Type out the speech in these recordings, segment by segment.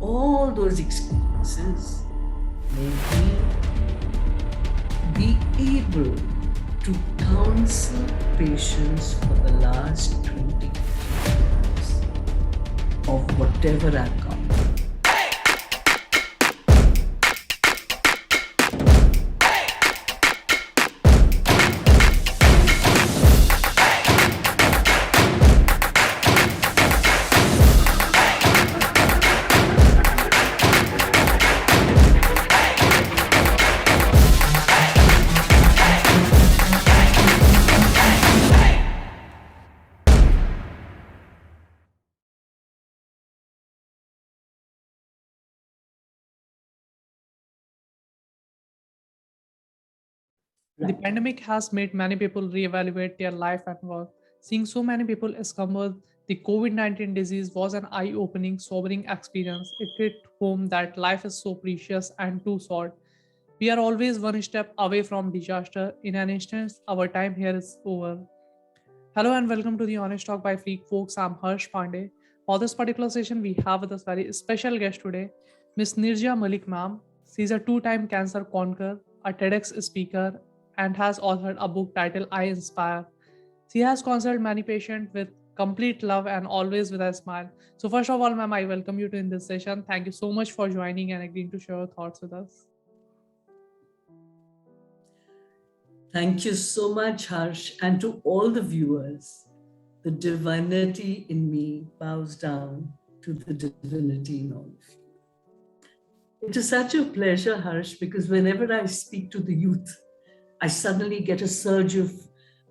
all those experiences made me be able to counsel patients for the last 20 years of whatever I've gone through. The Right. pandemic has made many people reevaluate their life and work. Seeing so many people succumb to the COVID 19 disease was an eye opening, sobering experience. It hit home that life is so precious and too short. We are always one step away from disaster. In an instant, our time here is over. Hello and welcome to the Honest Talk by Freak Folks. I'm Harsh Pandey. For this particular session, we have with us very special guest today, Miss Neerja Malik, ma'am. She's a two-time Cancer Conqueror, a TEDx speaker, and has authored a book titled I Inspire. She has counseled many patients with complete love and always with a smile. So, first of all, ma'am, I welcome you to in this session. Thank you so much for joining and agreeing to share your thoughts with us. Thank you so much, Harsh, and to all the viewers. The divinity in me bows down to the divinity in all of you. It is such a pleasure, Harsh, because whenever I speak to the youth, I suddenly get a surge of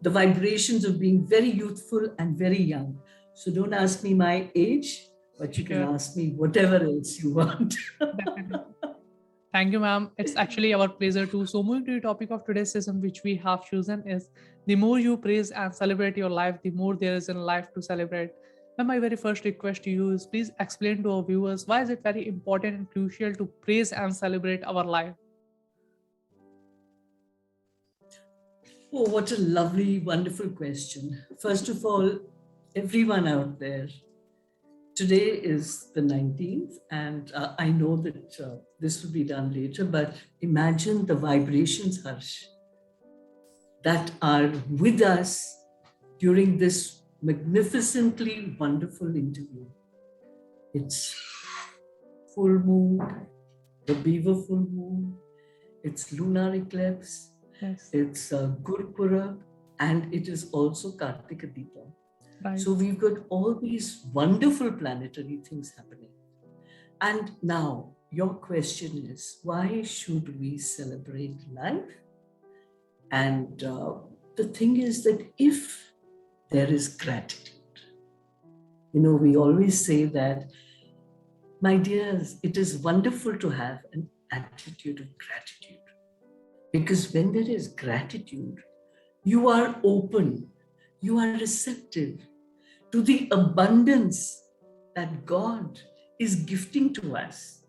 the vibrations of being very youthful and very young. So don't ask me my age, but you can Sure, ask me whatever else you want. definitely. Thank you, ma'am. It's actually our pleasure too. So, moving to the topic of today's session, which we have chosen, is the more you praise and celebrate your life, the more there is in life to celebrate. Ma'am, my very first request to you is please explain to our viewers why is it very important and crucial to praise and celebrate our life. Oh, what a lovely, wonderful question. First of all, everyone out there, today is the 19th, and I know that this will be done later, but imagine the vibrations, Harsh, that are with us during this magnificently wonderful interview. It's full moon, the beaver full moon, it's lunar eclipse, Yes, it's Gurpurab, and it is also Kartika Deepa. right, So we've got all these wonderful planetary things happening. And now your question is, why should we celebrate life? And the thing is that if there is gratitude, we always say that, my dears, it is wonderful to have an attitude of gratitude. Because when there is gratitude, you are open, you are receptive to the abundance that God is gifting to us.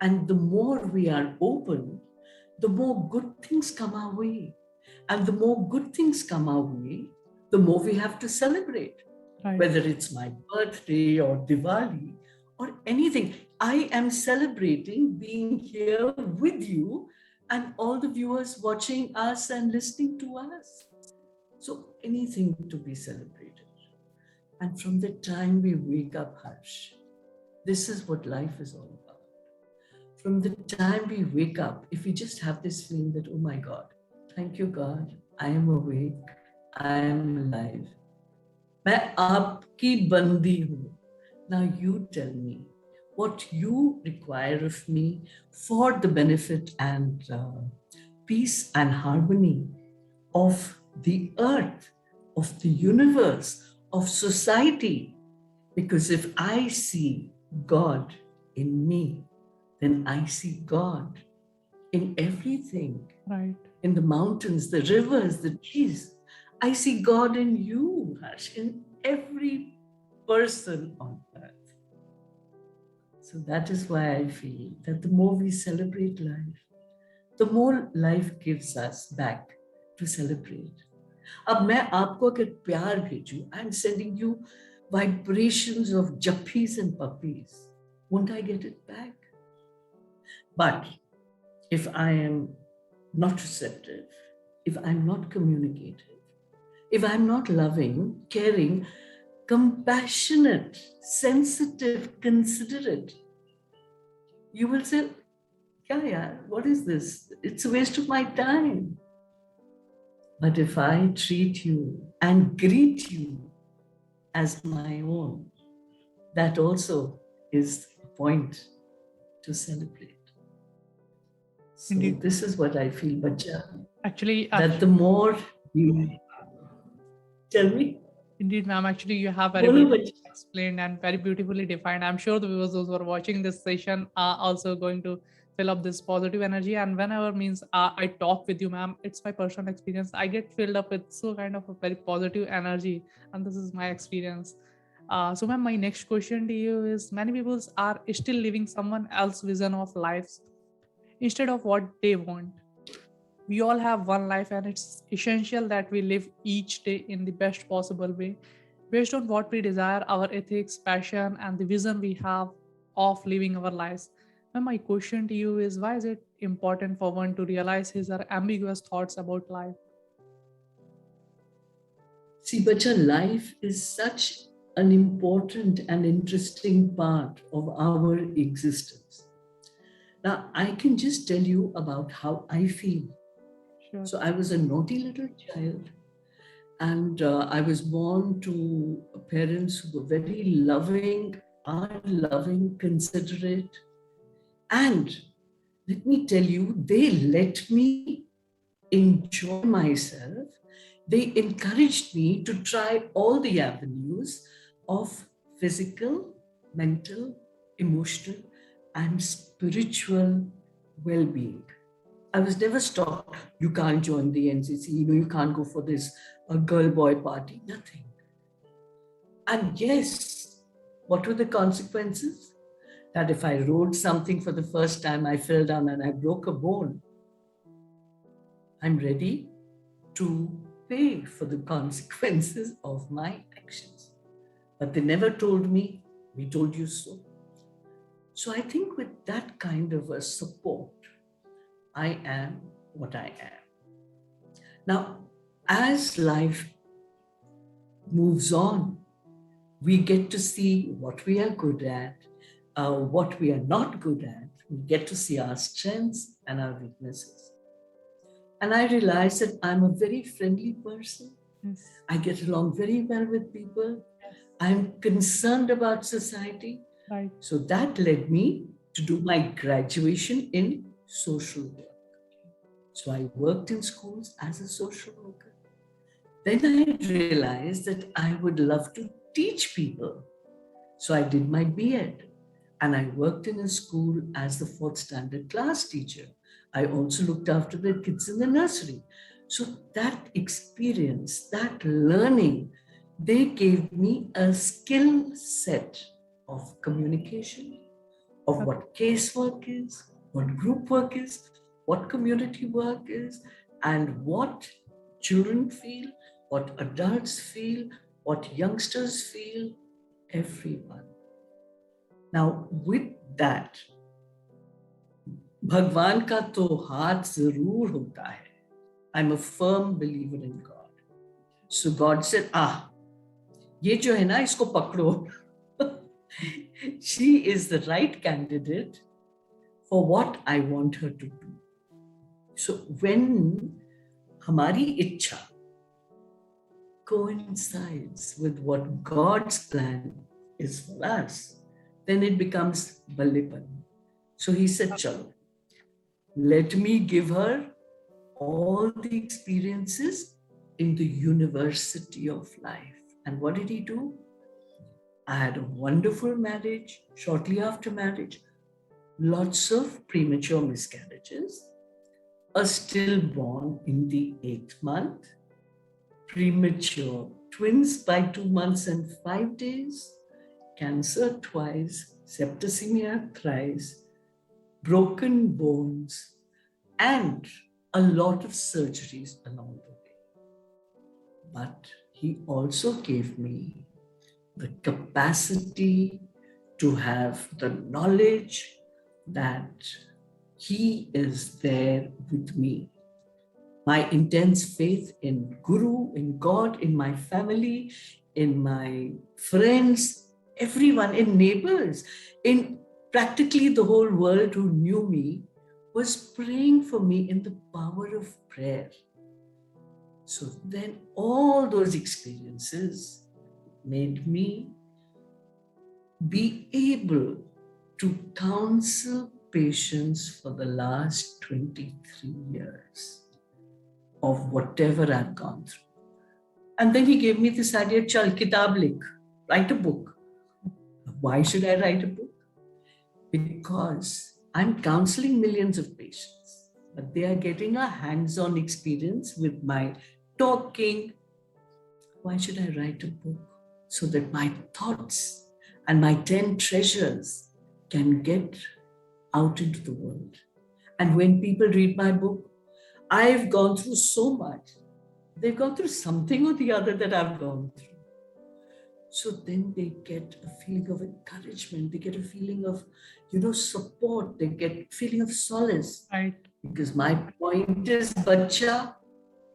And the more we are open, the more good things come our way. And the more good things come our way, the more we have to celebrate. right, Whether it's my birthday or Diwali or anything, I am celebrating being here with you and all the viewers watching us and listening to us. So anything to be celebrated. And from the time we wake up, Harsh, this is what life is all about. From the time we wake up, if we just have this feeling that, oh my God, thank you, God, I am awake, I am alive. मैं आपकी बंदी हूँ. Now you tell me what you require of me for the benefit and peace and harmony of the earth, of the universe, of society. Because if I see God in me, then I see God in everything, right. in the mountains, the rivers, the trees. I see God in you, Harsh, in every person on earth. So that is why I feel that the more we celebrate life, the more life gives us back to celebrate. अब मैं आपको अगर प्यार भेजूं, I'm sending you vibrations of jappies and puppies. Won't I get it back? But if I am not receptive, if I'm not communicative, if I'm not loving, caring, compassionate, sensitive, considerate, you will say, yeah, what is this? It's a waste of my time. But if I treat you and greet you as my own, that also is a point to celebrate. So Indeed. this is what I feel, Bacha, Actually, that the more you tell me, indeed, ma'am. Actually, you have very bolo beautifully Bacha. explained and very beautifully defined. I'm sure the viewers those who are watching this session are also going to fill up this positive energy. And whenever means I talk with you, ma'am, it's my personal experience. I get filled up with so kind of a very positive energy, and this is my experience. So, ma'am, my next question to you is: many people are still living someone else's vision of lives instead of what they want. We all have one life, and it's essential that we live each day in the best possible way based on what we desire, our ethics, passion, and the vision we have of living our lives. Now, my question to you is: why is it important for one to realize his or ambiguous thoughts about life? See, Bacha, life is such an important and interesting part of our existence. Now, I can just tell you about how I feel. Sure. So, I was a naughty little child, and I was born to parents who were very loving, are loving, considerate. And let me tell you, they let me enjoy myself. They encouraged me to try all the avenues of physical, mental, emotional, and spiritual well being. I was never stopped. You can't join the NCC, you can't go for this girl boy party, nothing. And yes, what were the consequences? That if I rode something for the first time, I fell down and I broke a bone. I'm ready to pay for the consequences of my actions. But they never told me, we told you so. So I think with that kind of a support, I am what I am. Now, as life moves on, we get to see what we are good at, what we are not good at. We get to see our strengths and our weaknesses. And I realize that I'm a very friendly person. Yes. I get along very well with people. Yes. I'm concerned about society. Right. So that led me to do my graduation in social work. So I worked in schools as a social worker. Then I realized that I would love to teach people. So I did my B.Ed and I worked in a school as the fourth standard class teacher. I also looked after the kids in the nursery. So that experience, that learning, they gave me a skill set of communication, of what casework is, what group work is, what community work is, and what children feel, what adults feel, what youngsters feel, everyone. Now, with that, भगवान का तो हाथ जरूर होता है. I'm a firm believer in God. So God said, ये जो है ना इसको पकड़ो. She is the right candidate for what I want her to do. So when हमारी इच्छा coincides with what God's plan is for us, then it becomes ballipan. So he said, chalo, let me give her all the experiences in the university of life. And what did he do? I had a wonderful marriage. Shortly after marriage, lots of premature miscarriages, a stillborn in the 8th month, premature twins by 2 months and 5 days, cancer twice, septicemia thrice, broken bones, and a lot of surgeries along the way. But he also gave me the capacity to have the knowledge that He is there with me. My intense faith in Guru, in God, in my family, in my friends, everyone, in neighbors, in practically the whole world who knew me, was praying for me in the power of prayer. So then all those experiences made me be able to counsel patients for the last 23 years of whatever I've gone through. And then he gave me this idea, chal kitab likh, write a book. Why should I write a book? Because I'm counseling millions of patients, but they are getting a hands-on experience with my talking. Why should I write a book? So that my thoughts and my 10 treasures can get out into the world. And when people read my book, I've gone through so much. They've gone through something or the other that I've gone through. So then they get a feeling of encouragement. They get a feeling of, support. They get a feeling of solace. Right. Because my point is, bacha,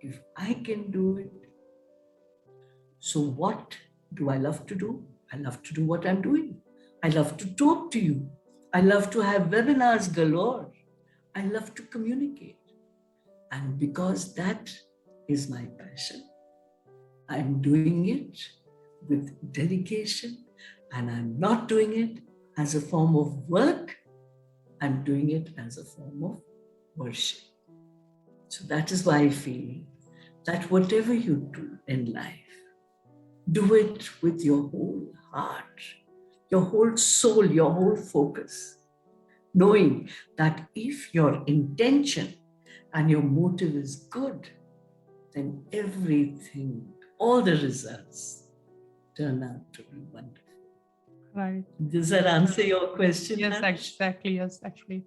if I can do it, so what do I love to do? I love to do what I'm doing. I love to talk to you. I love to have webinars galore. I love to communicate. And because that is my passion, I'm doing it with dedication, and I'm not doing it as a form of work. I'm doing it as a form of worship. So that is why I feel that whatever you do in life, do it with your whole heart, your whole soul, your whole focus, knowing that if your intention and your motive is good, then everything, all the results turn out to be wonderful. Right. Does that answer your question? Yes, Harsh? exactly. Yes, actually.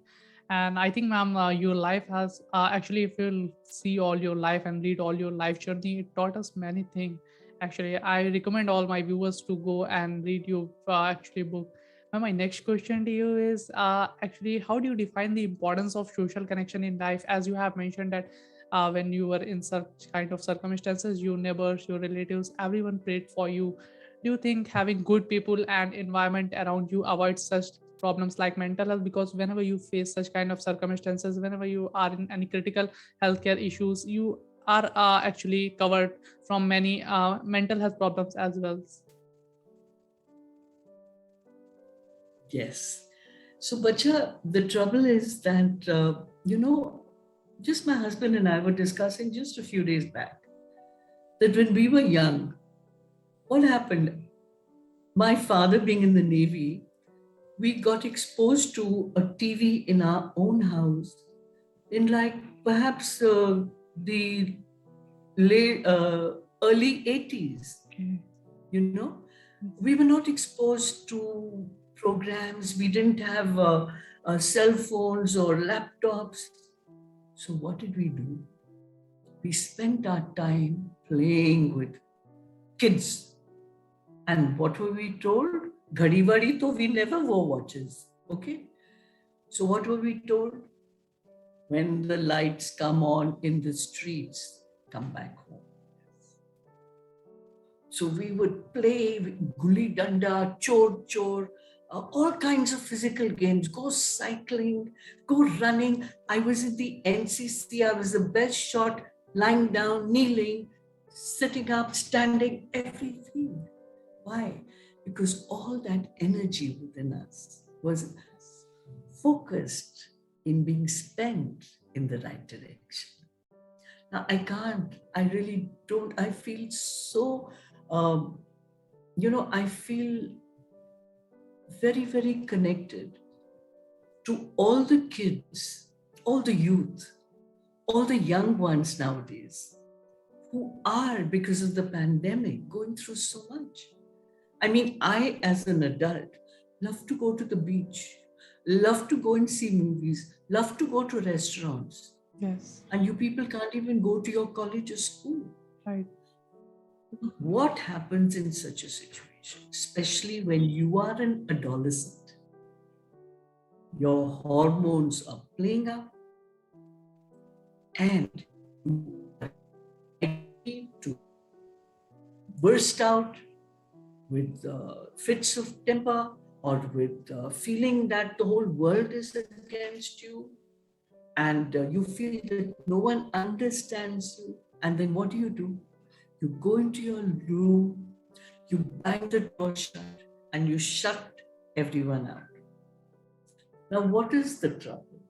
And I think, ma'am, your life has actually, if you'll see all your life and read all your life journey, it taught us many things. Actually, I recommend all my viewers to go and read your actually book. Ma'am, my next question to you is actually, how do you define the importance of social connection in life? As you have mentioned that when you were in such kind of circumstances, your neighbors, your relatives, everyone prayed for you. Do you think having good people and environment around you avoids such problems like mental health? Because whenever you face such kind of circumstances, whenever you are in any critical healthcare issues, you are actually covered from many mental health problems as well. Yes. So, Bacha, the trouble is that, just my husband and I were discussing just a few days back that when we were young, what happened? My father being in the Navy, we got exposed to a TV in our own house in like perhaps the late, early 80s. Okay. You know, we were not exposed to programs. We didn't have cell phones or laptops. So what did we do? We spent our time playing with kids. And what were we told? Ghadi wadi to we never wore watches. Okay. So what were we told? When the lights come on in the streets, come back home. So we would play gulli danda, chor chor, all kinds of physical games, go cycling, go running. I was in the NCC, I was the best shot, lying down, kneeling, sitting up, standing, everything. Why? Because all that energy within us was focused in being spent in the right direction. Now, I really don't, I feel so, I feel very, very connected to all the kids, all the youth, all the young ones nowadays who are, because of the pandemic, going through so much. I mean, I, as an adult, love to go to the beach, love to go and see movies, love to go to restaurants. Yes. And you people can't even go to your college or school. Right. What happens in such a situation? especially when you are an adolescent. Your hormones are playing up and you are ready to burst out with fits of temper or with feeling that the whole world is against you, and you feel that no one understands you. And then what do? You go into your room, you bang the door shut, and you shut everyone out. Now, what is the trouble?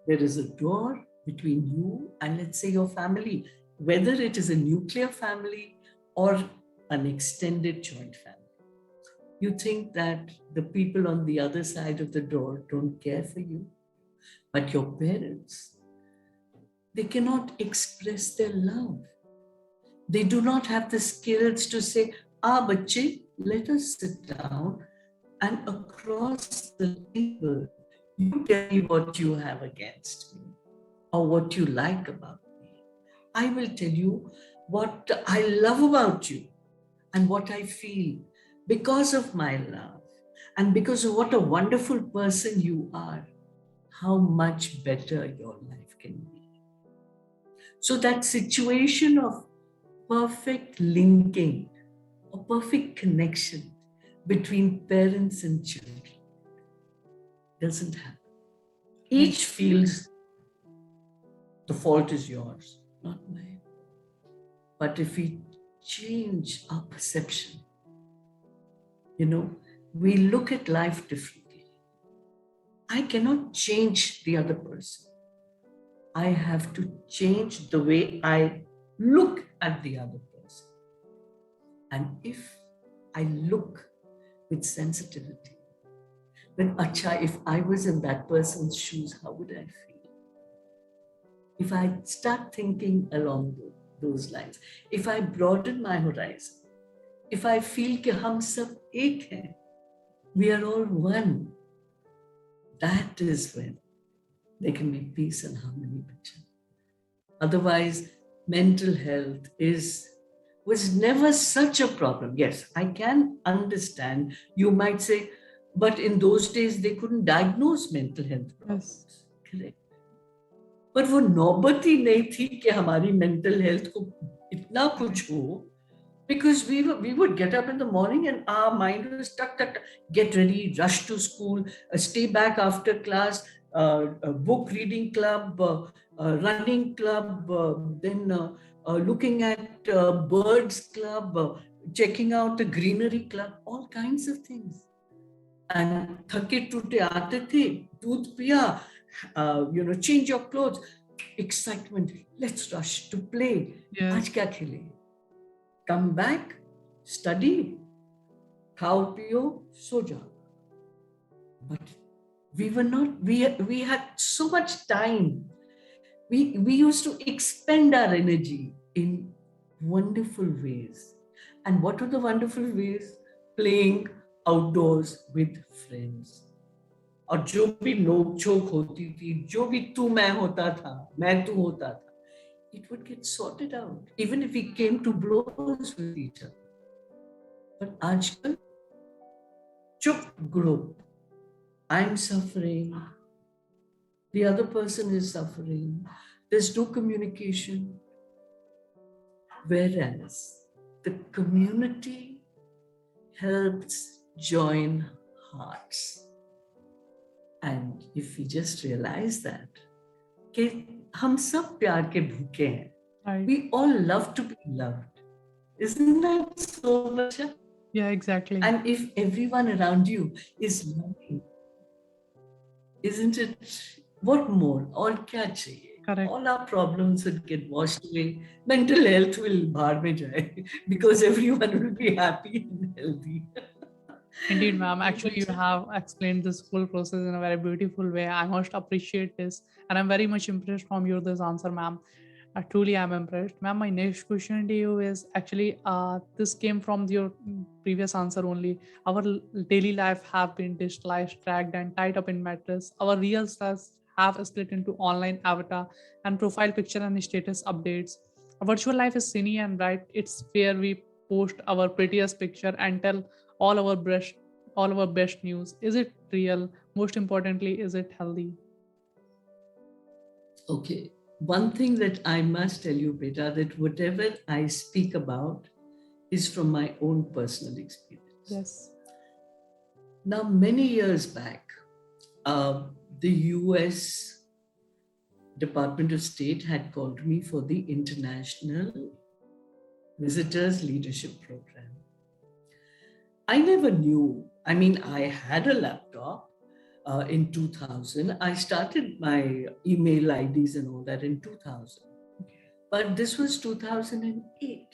There is a door between you and, let's say, your family, whether it is a nuclear family or an extended joint family. You think that the people on the other side of the door don't care for you, but your parents, they cannot express their love. They do not have the skills to say, bache, let us sit down and across the table, you tell me what you have against me or what you like about me. I will tell you what I love about you and what I feel because of my love and because of what a wonderful person you are, how much better your life can be. So that situation of perfect linking or perfect connection between parents and children doesn't happen. Each feels the fault is yours, not mine. But if we change our perception, we look at life differently. I cannot change the other person. I have to change the way I look at the other person. And if I look with sensitivity, then if I was in that person's shoes, how would I feel? If I start thinking along those lines, if I broaden my horizon, if I feel कि हम सब एक हैं, we are all one, that is when there can be peace and harmony between. Otherwise, mental health was never such a problem. Yes, I can understand. You might say, but in those days they couldn't diagnose mental health problems. Yes. Correct. पर वो नौबत ही नहीं थी कि हमारी mental health को इतना कुछ हो, because we would get up in the morning and our mind was tuck, get ready, rush to school, stay back after class, book reading club, running club, then looking at birds club, checking out the greenery club, all kinds of things. And thake tute aate the, doodh piya, change your clothes, excitement, let's rush to play. Aaj kya khele? Come back, study, khao piyo, so jao. But we had so much time. We used to expend our energy in wonderful ways. And what were the wonderful ways? Playing outdoors with friends. और जो भी नोक झोंक होती थी, जो भी तू मैं होता था, मैं तू होता था, it would get sorted out, even if we came to blows with each other. But आजकल चुप group, I'm suffering, the other person is suffering, there's no communication. Whereas the community helps join hearts. And if we just realize that, कि हम सब प्यार के भूखे हैं. Right. We all love to be loved. Isn't that so much? Yeah, exactly. And if everyone around you is loving, isn't it? What more? All kya chahiye? Correct. All our problems would get washed away. Mental health will baar mein jaye because everyone will be happy and healthy. Indeed, ma'am. Actually, you have explained this whole process in a very beautiful way. I must appreciate this. And I'm very much impressed from your this answer, ma'am. I truly am impressed. Ma'am, my next question to you is actually this came from your previous answer only. Our daily life have been digitalized, tracked, and tied up in matters. Our real selves have split into online avatar and profile picture and status updates. A virtual life is sunny and bright. It's where we post our prettiest picture and tell all our best news. Is it real? Most importantly, is it healthy? Okay. One thing that I must tell you, Beta, that whatever I speak about is from my own personal experience. Yes. Now, many years back, the US Department of State had called me for the International Visitors Leadership Program. I never knew. I mean, I had a laptop in 2000. I started my email IDs and all that in 2000. But this was 2008.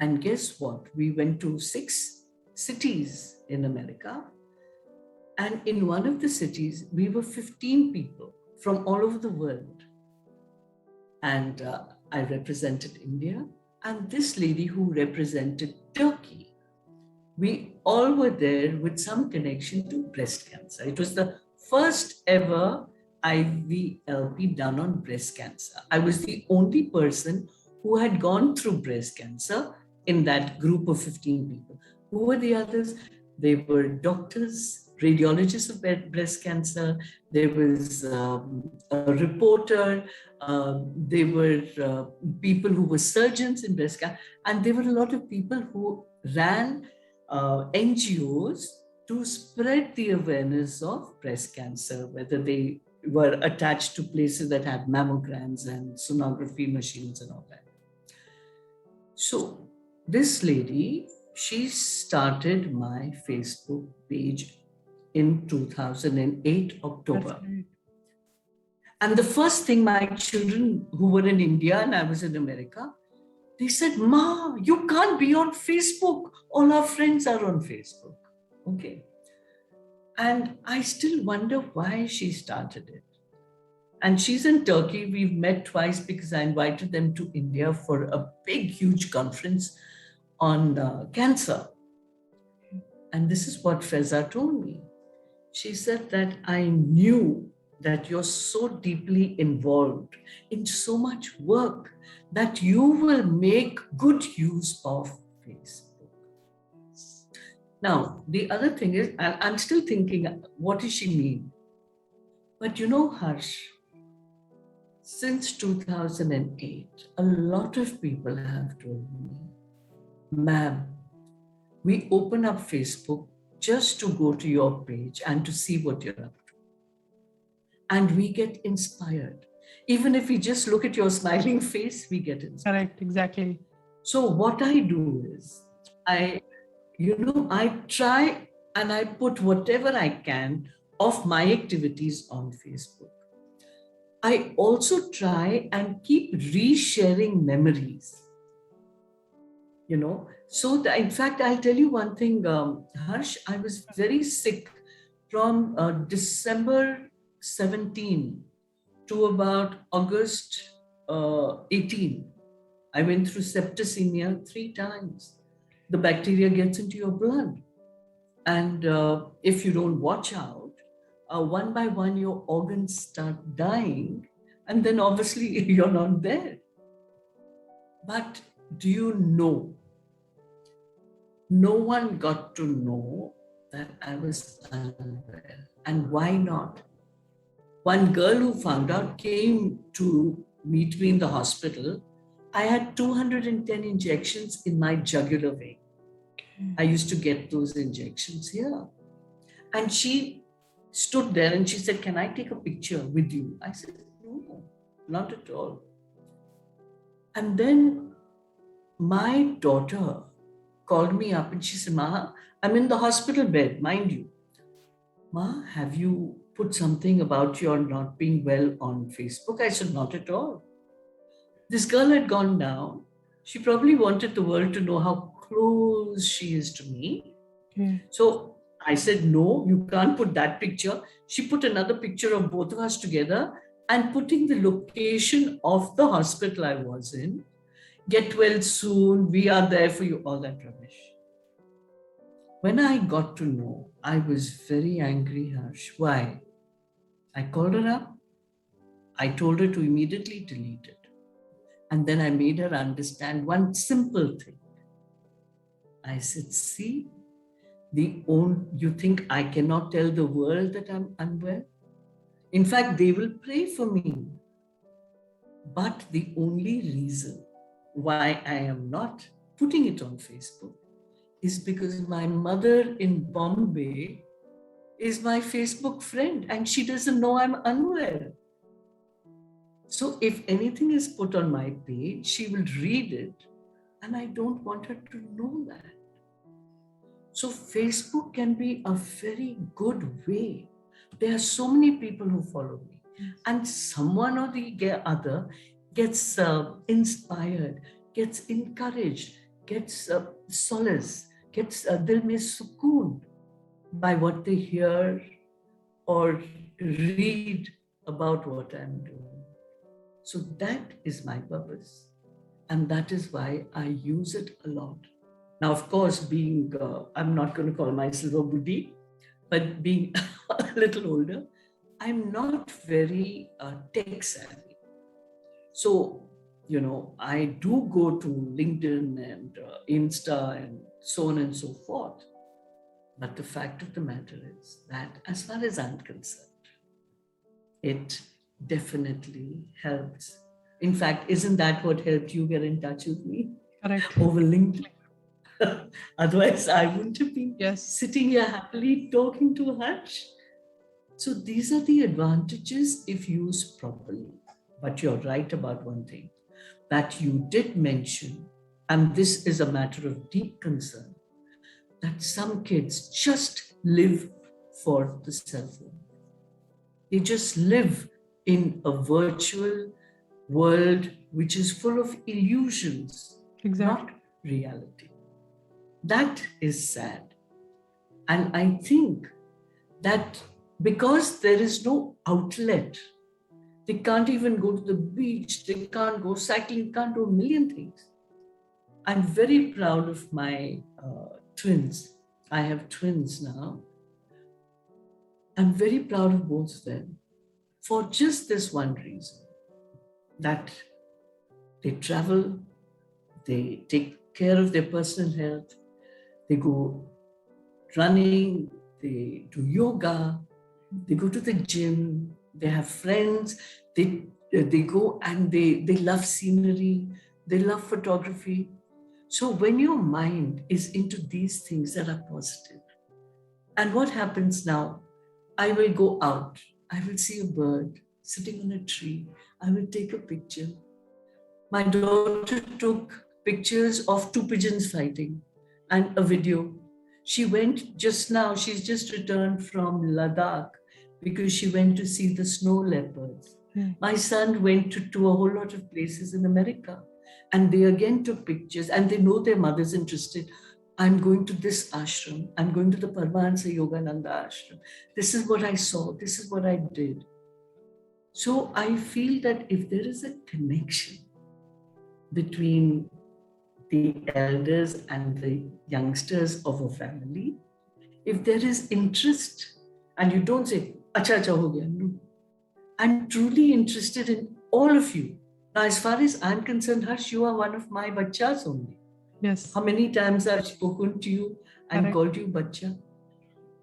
And guess what? We went to 6 cities in America. And in one of the cities, we were 15 people from all over the world. And I represented India. And this lady who represented Turkey, we all were there with some connection to breast cancer. It was the first ever IVLP done on breast cancer. I was the only person who had gone through breast cancer in that group of 15 people. Who were the others? They were doctors, radiologists of breast cancer. There was a reporter. There were people who were surgeons in breast cancer. And there were a lot of people who ran NGOs to spread the awareness of breast cancer, whether they were attached to places that had mammograms and sonography machines and all that. So this lady, she started my Facebook page in 2008, October. That's great. And the first thing, my children who were in India and I was in America, they said, "Ma, you can't be on Facebook. All our friends are on Facebook." Okay. And I still wonder why she started it. And she's in Turkey. We've met twice because I invited them to India for a big, huge conference on cancer. And this is what Feza told me. She said that I knew that you're so deeply involved in so much work that you will make good use of Facebook. Now, the other thing is, and I'm still thinking, what does she mean? But you know, Harsh, since 2008, a lot of people have told me, "Ma'am, we open up Facebook just to go to your page and to see what you're up to. And we get inspired. Even if we just look at your smiling face, we get inspired." Correct. Exactly. So what I do is, I try and I put whatever I can of my activities on Facebook. I also try and keep resharing memories. So in fact, I'll tell you one thing, Harsh, I was very sick from December 17 to about August 18. I went through septicemia 3 times. The bacteria gets into your blood. And if you don't watch out, one by one, your organs start dying. And then obviously you're not there. But do you know? No one got to know that I was unwell. And why not? One girl who found out came to meet me in the hospital. I had 210 injections in my jugular vein. I used to get those injections here. And she stood there and she said, "Can I take a picture with you?" I said, "No, not at all." And then my daughter called me up and she said, "Ma, I'm in the hospital bed, mind you. Ma, have you put something about your not being well on Facebook?" I said, "Not at all." This girl had gone down. She probably wanted the world to know how close she is to me. Okay. So I said, "No, you can't put that picture." She put another picture of both of us together and putting the location of the hospital I was in. "Get well soon. We are there for you." All that rubbish. When I got to know, I was very angry, Harsh. Why? I called her up. I told her to immediately delete it. And then I made her understand one simple thing. I said, "See, You think I cannot tell the world that I'm unwell? In fact, they will pray for me. But the only reason why I am not putting it on Facebook is because my mother in Bombay is my Facebook friend and she doesn't know I'm unwell. So if anything is put on my page, she will read it, and I don't want her to know that. So Facebook can be a very good way. There are so many people who follow me, and someone or the other gets inspired, gets encouraged, gets solace, gets dil mein sukoon by what they hear or read about what I'm doing. So that is my purpose. And that is why I use it a lot. Now, of course, I'm not going to call myself a Buddhi, but being a little older, I'm not very tech savvy. So, I do go to LinkedIn and Insta and so on and so forth. But the fact of the matter is that, as far as I'm concerned, it definitely helps. In fact, isn't that what helped you get in touch with me? Correct. Over LinkedIn? Otherwise, I wouldn't have been sitting here happily talking to Harsh. So these are the advantages if used properly. But you're right about one thing that you did mention, and this is a matter of deep concern, that some kids just live for the cell phone. They just live in a virtual world which is full of illusions, not reality. That is sad. And I think that because there is no outlet, they can't even go to the beach, they can't go cycling, can't do a million things. I'm very proud of my twins. I have twins now. I'm very proud of both of them for just this one reason, that they travel, they take care of their personal health, they go running, they do yoga, they go to the gym, they have friends, they go and they love scenery, they love photography. So when your mind is into these things that are positive, and what happens now? I will go out, I will see a bird sitting on a tree, I will take a picture. My daughter took pictures of two pigeons fighting and a video. She went just now, she's just returned from Ladakh because she went to see the snow leopards. My son went to a whole lot of places in America, and they again took pictures, and they know their mother's interested. I'm going to this ashram. I'm going to the Paramahansa Yogananda ashram. This is what I saw. This is what I did. So I feel that if there is a connection between the elders and the youngsters of a family, if there is interest, and you don't say, acha acha ho gaya, no. I'm truly interested in all of you. Now, as far as I'm concerned, Harsh, you are one of my bachas only. Yes. How many times I've spoken to you and called you bacha?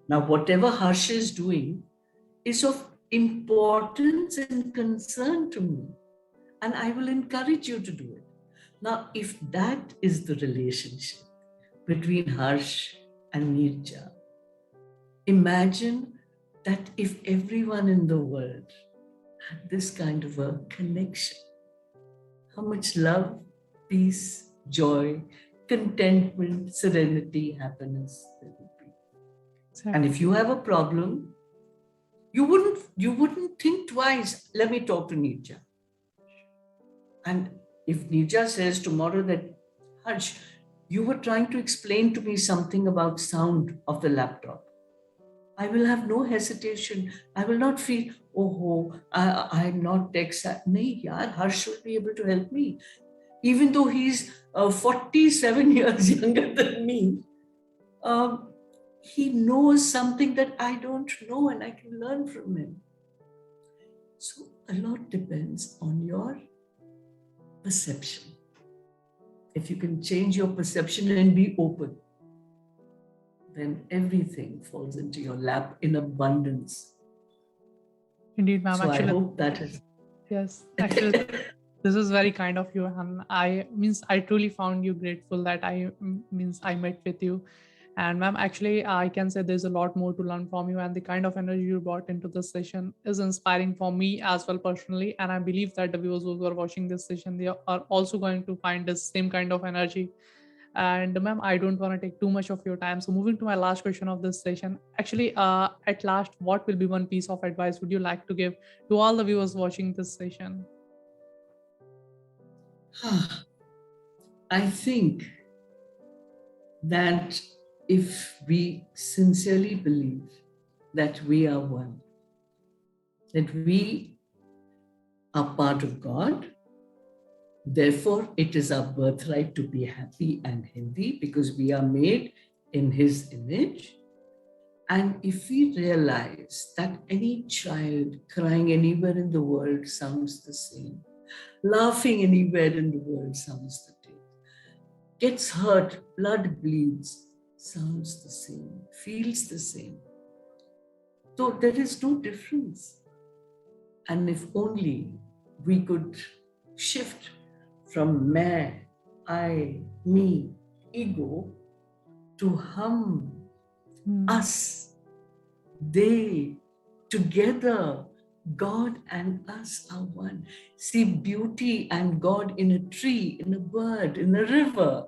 Now, whatever Harsh is doing is of importance and concern to me, and I will encourage you to do it. Now, if that is the relationship between Harsh and Neerja, imagine that if everyone in the world had this kind of a connection, how much love, peace, joy, contentment, serenity, happiness there would be. Exactly. And if you have a problem, you wouldn't think twice. Let me talk to Neerja. And if Neerja says tomorrow that, Harsh, you were trying to explain to me something about sound of the laptop, I will have no hesitation. I will not feel, I'm not tech savvy. Nahi, yaar, Harsh will be able to help me. Even though he's 47 years younger than me, he knows something that I don't know, and I can learn from him. So a lot depends on your perception. If you can change your perception and be open, then everything falls into your lap in abundance. Indeed, ma'am. So I Actually, hope that is. yes. Actually, this is very kind of you, and I truly found you grateful that I met with you. And ma'am, actually, I can say there's a lot more to learn from you, and the kind of energy you brought into this session is inspiring for me as well personally. And I believe that the viewers who are watching this session, they are also going to find the same kind of energy. And ma'am, I don't want to take too much of your time. So moving to my last question of this session, actually, at last, what will be one piece of advice would you like to give to all the viewers watching this session? I think that if we sincerely believe that we are one, that we are part of God, therefore it is our birthright to be happy and healthy because we are made in His image. And if we realize that any child crying anywhere in the world sounds the same, laughing anywhere in the world sounds the same, gets hurt, blood bleeds, sounds the same, feels the same. So there is no difference. And if only we could shift from me, I, me, ego to hum, us, they, together, God and us are one. See beauty and God in a tree, in a bird, in a river.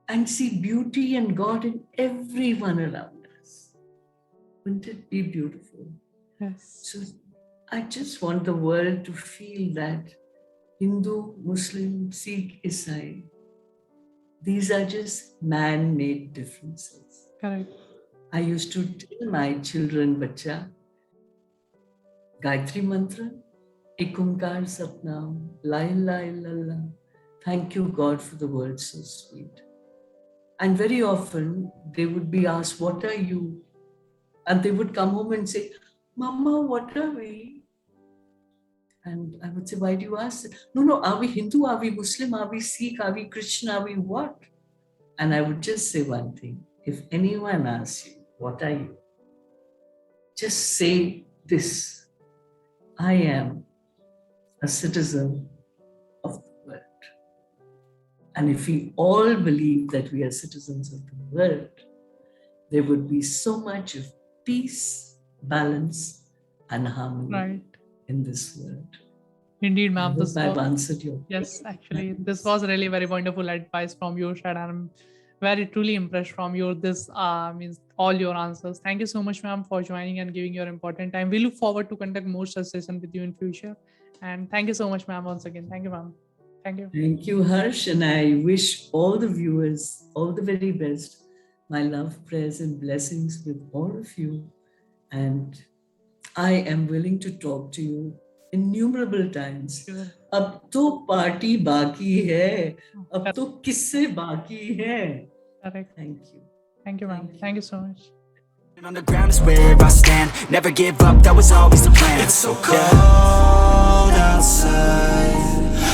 And see beauty and God in everyone around us. Wouldn't it be beautiful? Yes. So I just want the world to feel that Hindu, Muslim, Sikh, Isai, these are just man-made differences. Correct. I used to tell my children, Bacha, Gayatri Mantra, Ekunkar Satnam, La ilaha illallah. Thank you, God, for the word so sweet. And very often they would be asked, what are you? And they would come home and say, Mama, what are we? And I would say, why do you ask? No, are we Hindu? Are we Muslim? Are we Sikh? Are we Christian? Are we what? And I would just say one thing. If anyone asks you, what are you? Just say this. I am a citizen of the world. And if we all believe that we are citizens of the world, there would be so much of peace, balance, and harmony in this world. Indeed, ma'am. I hope I've answered your question. Yes, actually, this was really very wonderful advice from your side. I'm very truly impressed from your means all your answers. Thank you so much, ma'am, for joining and giving your important time. We look forward to conduct more such sessions with you in future. And thank you so much, ma'am, once again. Thank you, ma'am. Thank you. Thank you, Harsh. And I wish all the viewers all the very best. My love, prayers, and blessings with all of you. And I am willing to talk to you innumerable times. Sure. अब तो party बाकी है, अब तो किस्से बाकी हैं. Correct. Thank you. Thank you, ma'am. Thank you so much. On the ground is where I stand. Never give up, that was always the plan. It's so cold outside.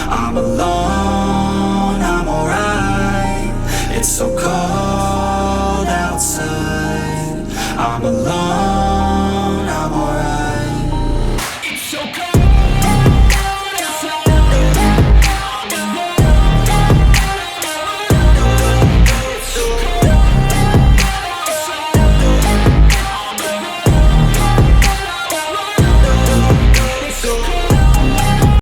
I'm alone, I'm alright. It's so cold outside. I'm alone.